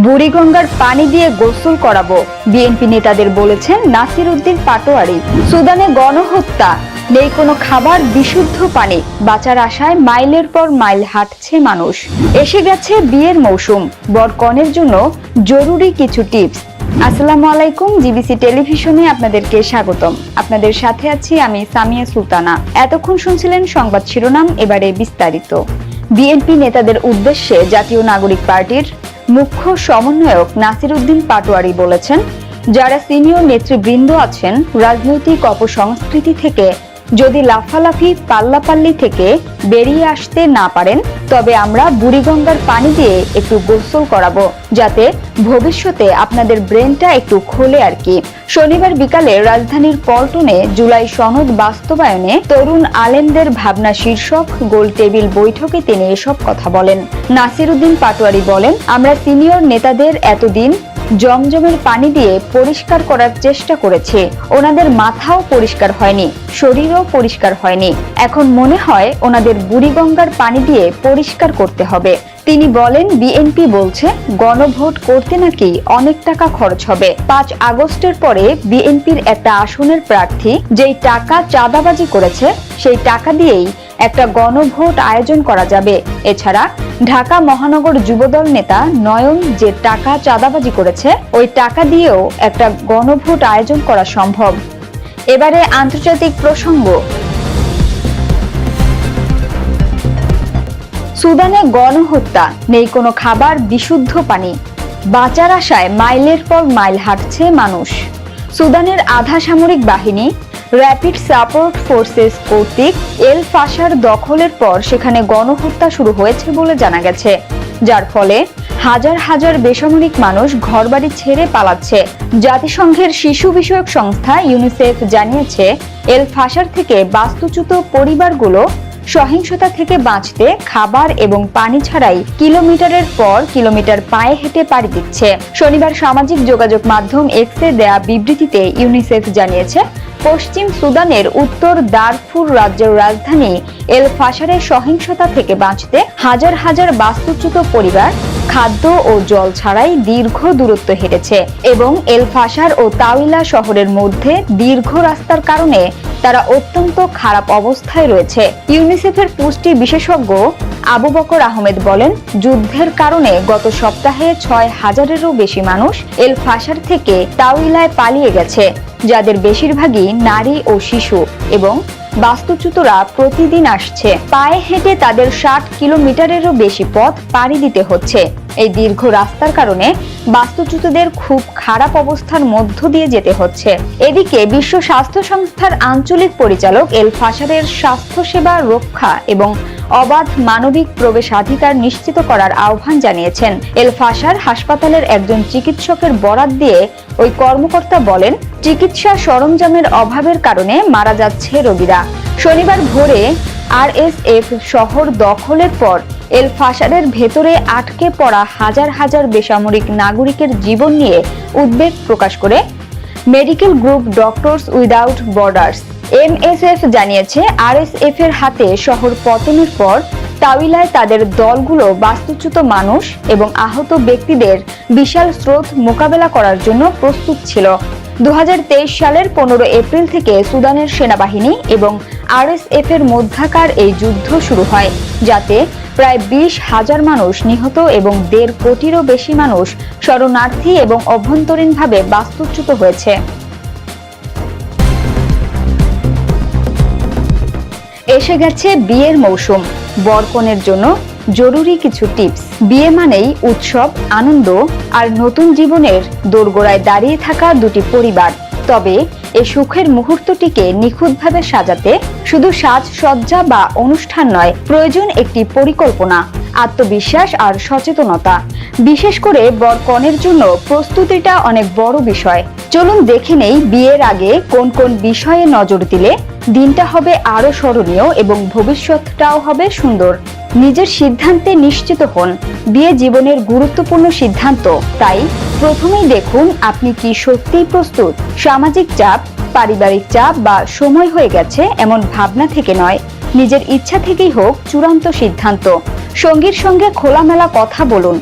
বুড়িগঙ্গার পানি দিয়ে গোসল করাবো, বিএনপি নেতাদের বলেছেন নাসির উদ্দিন পাটোয়ারি। সুদানে গণহত্যা, নেই কোনো খাবার, বিশুদ্ধ পানি, বাঁচার আশায় মাইলের পর মাইল হাঁটছে মানুষ। এসে গেছে বিয়ের মৌসুম, বরকনের জন্য জরুরি কিছু টিপস। আসসালামু আলাইকুম, জিবিসি টেলিভিশনে আপনাদেরকে স্বাগতম। আপনাদের সাথে আছি আমি সামিয়া সুলতানা। এতক্ষণ শুনছিলেন সংবাদ শিরোনাম, এবারে বিস্তারিত। বিএনপি নেতাদের উদ্দেশ্যে জাতীয় নাগরিক পার্টির মুখ্য সমন্বয়ক নাসির উদ্দিন পাটোয়ারি বলেছেন, যারা সিনিয়র নেতৃবৃন্দ আছেন রাজনৈতিক অপসংস্কৃতি থেকে যদি লাফালাফি পাল্লাপাল্লি থেকে বেরিয়ে আসতে না পারেন, তবে আমরা বুড়িগঙ্গার পানি দিয়ে একটু গোসল করাবো, যাতে ভবিষ্যতে আপনাদের ব্রেনটা একটু খোলে আর কি। শনিবার বিকালে রাজধানীর পল্টনে জুলাই সনদ বাস্তবায়নে তরুণ আলেমদের ভাবনা শীর্ষক গোল টেবিল বৈঠকে তিনি এসব কথা বলেন। নাসির উদ্দিন পাটোয়ারি বলেন, আমরা সিনিয়র নেতাদের এতদিন জমজমের পানি দিয়ে পরিষ্কার করার চেষ্টা করেছি, ওনাদের মাথাও পরিষ্কার হয়নি, শরীরও পরিষ্কার হয়নি। এখন মনে হয় ওনাদের বুড়িগঙ্গার পানি দিয়ে পরিষ্কার করতে হবে। তিনি বলেন, বিএনপি বলছে গণভোট করতে নাকি অনেক টাকা খরচ হবে। 5 আগস্টের পরে বিএনপির একটা আসনের প্রার্থী যেই টাকা চাঁদাবাজি করেছে, সেই টাকা দিয়েই একটা গণভোট আয়োজন করা যাবে। এছাড়া ঢাকা মহানগর যুবদল নেতা নয়ন যে টাকা চাঁদাবাজি করেছে, ওই টাকা দিয়েও একটা গণভোট আয়োজন করা সম্ভব। এবারে আন্তর্জাতিক প্রসঙ্গ। সুদানে গণহত্যা, নেই কোনো খাবার, বিশুদ্ধ পানি, বাঁচার আশায় মাইলের পর মাইল হাঁটছে মানুষ। সুদানের আধা সামরিক বাহিনী র্যাপিড সাপোর্ট ফোর্সেস কর্তৃক এল ফাশার দখলের পর সেখানে গণহত্যা শুরু হয়েছে বলে জানা গেছে, যার ফলে হাজার হাজার বেসামরিক মানুষ ঘরবাড়ি ছেড়ে পালাচ্ছে। জাতিসংঘের শিশু বিষয়ক সংস্থা ইউনিসেফ জানিয়েছে, এল ফাশার থেকে বাস্তুচ্যুত পরিবারগুলো সহিংসতা থেকে বাঁচতে খাবার এবং পানি ছাড়াই কিলোমিটারের পর কিলোমিটার পায়ে হেঁটে পাড়ি দিচ্ছে। শনিবার সামাজিক যোগাযোগ মাধ্যম এক্সে দেয়া বিবৃতিতে ইউনিসেফ জানিয়েছে, পশ্চিম সুদানের উত্তর দারফুর রাজ্যের রাজধানী এল ফাশারের সহিংসতা থেকে বাঁচতে হাজার হাজার বাস্তুচ্যুত পরিবার খাদ্য ও জল ছাড়াই দীর্ঘ দূরত্ব হেঁটেছে এবং এল ফাশার ও তাউইলা শহরের মধ্যে দীর্ঘ রাস্তার কারণে তারা অত্যন্ত খারাপ অবস্থায় রয়েছে। ইউনিসেফের পুষ্টি বিশেষজ্ঞ আবু বকর আহমেদ বলেন, যুদ্ধের কারণে গত সপ্তাহে 6,000-এরও বেশি মানুষ এল ফাশার থেকে তাউইলায় পালিয়ে গেছে, যাদের বেশিরভাগই নারী ও শিশু, এবং বাস্তুচ্যুতরা প্রতিদিন আসছে। পায়ে হেঁটে তাদের 60 কিলোমিটারেরও বেশি পথ পাড়ি দিতে হচ্ছে। এই দীর্ঘ রাস্তার কারণে বাস্তুচ্যুতদের খুব খারাপ অবস্থার মধ্য দিয়ে যেতে হচ্ছে। এদিকে বিশ্ব স্বাস্থ্য সংস্থার আঞ্চলিক পরিচালক এল ফাশারের স্বাস্থ্যসেবা রক্ষা এবং অবাধ মানবিক প্রবেশাধিকার নিশ্চিত করার আহ্বান জানিয়েছেন। এল ফাশার হাসপাতালের একজন চিকিৎসকের বরাত দিয়ে ওই কর্মকর্তা বলেন, চিকিৎসা সরঞ্জামের অভাবের কারণে মারা যাচ্ছে রোগীরা। শনিবার ভোরে আরএসএফ শহর দখলের পর এল ফাশারের ভেতরে আটকে পড়া হাজার হাজার বেসামরিক নাগরিকের জীবন নিয়ে উদ্বেগ প্রকাশ করে medical group doctors without borders MSF জানিয়েছে, আরএসএফ এর হাতে শহর পতনের পর তাউইলায় তাদের দলগুলো বাস্তুচ্যুত মানুষ এবং আহত ব্যক্তিদের বিশাল স্রোত মোকাবেলা করার জন্য প্রস্তুত ছিল। 2023 সালের 15 এপ্রিল থেকে সুদানের সেনাবাহিনী এবং আরএসএফ এর মধ্যকার এই যুদ্ধ শুরু হয়, যাতে প্রায় 20,000 মানুষ নিহত এবং 1.5 কোটিরও বেশি মানুষ শরণার্থী এবং অভ্যন্তরীণভাবে বাস্তুচ্যুত হয়েছে। এসে গেছে বিয়ের মৌসুম, বরকনের জন্য জরুরি কিছু টিপস। বিয়ে মানেই উৎসব, আনন্দ আর নতুন জীবনের দোরগোড়ায় দাঁড়িয়ে থাকা দুটি পরিবার। তবে এই সুখের মুহূর্তটিকে নিখুঁতভাবে সাজাতে শুধু সাজসজ্জা বা অনুষ্ঠান নয়, প্রয়োজন একটি পরিকল্পনা, আত্মবিশ্বাস আর সচেতনতা। বিশেষ করে বরকনের জন্য প্রস্তুতিটা অনেক বড় বিষয়। চলুন দেখে নেই বিয়ের আগে কোন কোন বিষয়ে নজর দিলে দিনটা হবে আরো স্মরণীয় এবং ভবিষ্যৎটাও হবে সুন্দর। নিজের সিদ্ধান্তে নিশ্চিত হন। বিয়ে জীবনের গুরুত্বপূর্ণ সিদ্ধান্ত, তাই প্রথমেই দেখুন আপনি কি সত্যিই প্রস্তুত। সামাজিক চাপ, পারিবারিক চাপ বা সময় হয়ে গেছে এমন ভাবনা থেকে নয়, নিজের ইচ্ছা থেকেই হোক চূড়ান্ত সিদ্ধান্ত। সঙ্গীর সঙ্গে খোলামেলা কথা বলুন।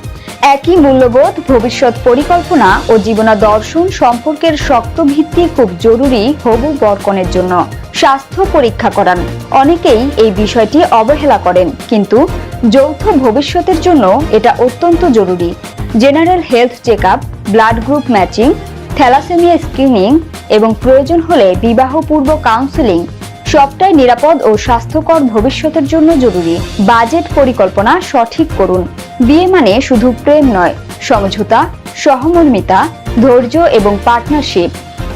একই মূল্যবোধ, ভবিষ্যৎ পরিকল্পনা ও জীবনাদর্শন সম্পর্কের শক্ত ভিত্তি খুব জরুরি হবু বরকনের জন্য। স্বাস্থ্য পরীক্ষা করান। অনেকেই এই বিষয়টি অবহেলা করেন, কিন্তু যৌথ ভবিষ্যতের জন্য এটা অত্যন্ত জরুরি। General health checkup, blood group matching, thalassemia screening এবং প্রয়োজন হলে বিবাহপূর্ব কাউন্সেলিং সবটাই নিরাপদ ও স্বাস্থ্যকর ভবিষ্যতের জন্য জরুরি। বাজেট পরিকল্পনা সঠিক করুন। বিয়ে মানে শুধু প্রেম নয়, সমঝোতা, সহমর্মিতা, ধৈর্য এবং পার্টনারশিপ।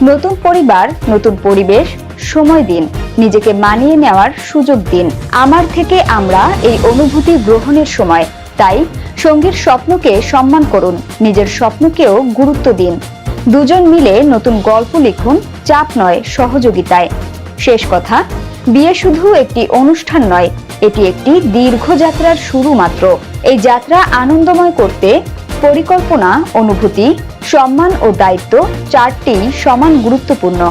নতুন পরিবার, নতুন পরিবেশ, সময় দিন, নিজেকে মানিয়ে নেওয়ার সুযোগ দিন। আমার থেকে আমরা এই অনুভূতি গ্রহণের সময়। তাই সঙ্গীর স্বপ্নকে সম্মান করুন, নিজের স্বপ্নকেও গুরুত্ব দিন। দুজন মিলে নতুন গল্প লিখুন, চাপ নয়, সহযোগিতায়। শেষ কথা, বিয়ে শুধু একটি অনুষ্ঠান নয়, এটি একটি দীর্ঘ যাত্রার শুরু মাত্র। এই যাত্রা আনন্দময় করতে পরিকল্পনা, অনুভূতি, সম্মান ও দায়িত্ব চারটি সমান গুরুত্বপূর্ণ।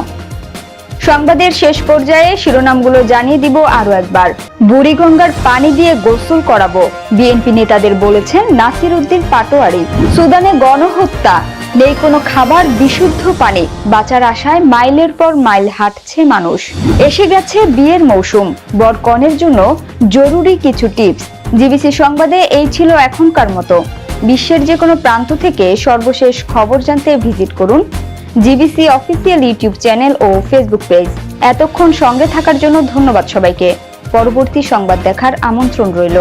সংবাদের শেষ পর্যায়ে শিরোনামগুলো জানিয়ে দিব আরো একবার। বুড়িগঙ্গার পানি দিয়ে গোসল করাবো, বিএনপি নেতাদের বলেছেন নাসির উদ্দিন পাটোয়ারি। সুদানে গণহত্যা, নেই কোনো খাবার, বিশুদ্ধ পানি, বাঁচার আশায় মাইলের পর মাইল হাঁটছে মানুষ। এসে গেছে বিয়ের মৌসুম, বরকনের জন্য জরুরি কিছু টিপস। জিবিসি সংবাদে এই ছিল এখনকার মতো। বিশ্বের যে কোনো প্রান্ত থেকে সর্বশেষ খবর জানতে ভিজিট করুন জিবিসি অফিসিয়াল ইউটিউব চ্যানেল ও ফেসবুক পেজ। এতক্ষণ সঙ্গে থাকার জন্য ধন্যবাদ সবাইকে। পরবর্তী সংবাদ দেখার আমন্ত্রণ রইল।